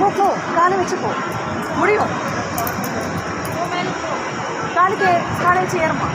போ போ, காலை வச்சு போ, முடியும். காலை வச்சு ஏறுமா.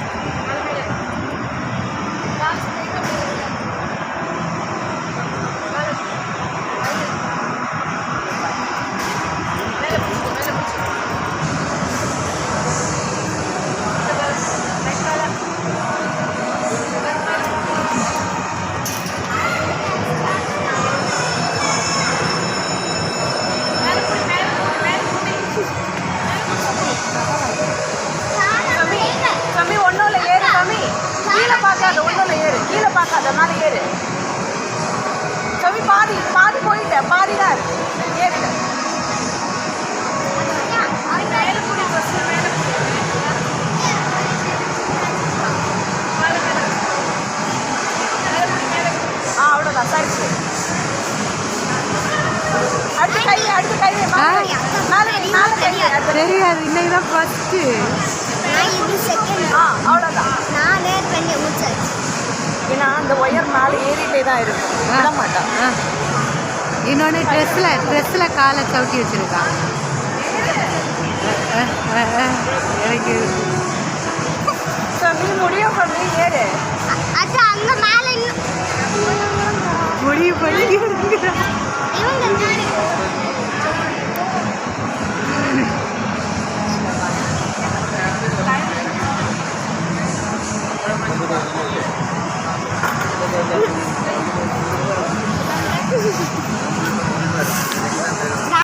பார்க்காத ஒன்றும் ஏறு, கீழே பார்க்காத, மேலே ஏறு. கவி பாதி பாதி போயிட்டேன், பாதி தான் இருக்கு, ஏறிட்டேன். அவ்வளோதான், சரிச்சு. அடுத்து கை மேலே தெரியாது, இன்னைக்கு தான் ஃபஸ்ட்டு. அவ்வளோதான். ஏன்னா அந்த ஒயர் மேலே ஏறிட்டே தான் இருக்கும், விட மாட்டான். இன்னொன்று ட்ரெஸ்ஸில் காலை சவுட்டி வச்சுருக்கான். எனக்கு நீ முடியும் பண்ணி ஏறு. முடிவு பண்ணி